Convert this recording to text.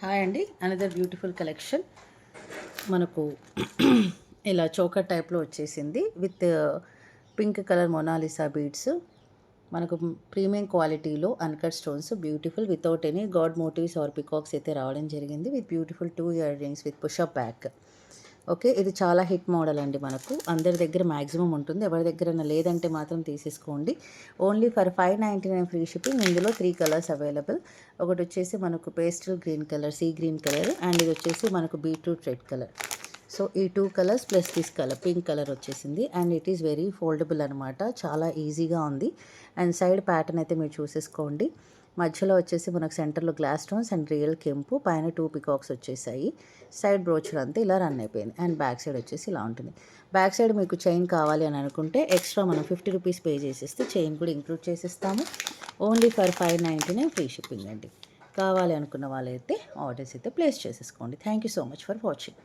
Hi అండి, another beautiful collection. మనకు ఇలా చోకర్ టైప్లో వచ్చేసింది with pink colour Mona Lisa beads. మనకు ప్రీమియం క్వాలిటీలో uncut stones, beautiful without any god motifs or peacocks అయితే రావడం జరిగింది. With beautiful 2 ear rings with push up back. Okay, ఇది చాలా హిట్ మోడల్ అండి. మనకు అందరి దగ్గర మ్యాక్సిమం ఉంటుంది, ఎవరి దగ్గర లేదంటే మాత్రం తీసేసుకోండి. Only for 599 free shipping. ఇందులో 3 కలర్స్ అవైలబుల్. ఒకటి వచ్చేసి మనకు pastel green colour, sea green colour, and ఇది వచ్చేసి మనకు బీట్రూట్ రెడ్ కలర్. సో ఈ 2 colours plus this colour pink colour వచ్చేసింది. And it is very foldable అనమాట, చాలా ఈజీగా ఉంది. అండ్ సైడ్ ప్యాటర్న్ అయితే మీరు చూసేసుకోండి. మధ్యలో వచ్చేసి మనకు సెంటర్లో గ్లాస్ స్టోన్స్ అండ్ రియల్ కెంపు, పైన 2 పికాక్స్ వచ్చేసాయి. సైడ్ బ్రోచర్ అంతా ఇలా రన్ అయిపోయింది. అండ్ బ్యాక్ సైడ్ వచ్చేసి ఇలా ఉంటుంది. బ్యాక్ సైడ్ మీకు చైన్ కావాలి అని అనుకుంటే ఎక్స్ట్రా మనం 50 రూపీస్ పే చేసేస్తే చైన్ కూడా ఇంక్లూడ్ చేసేస్తాము. ఓన్లీ ఫర్ 599 ఫ్రీ షిప్పింగ్ అండి. కావాలి అనుకున్న వాళ్ళైతే ఆర్డర్స్ అయితే ప్లేస్ చేసేసుకోండి. Thank you so much for watching.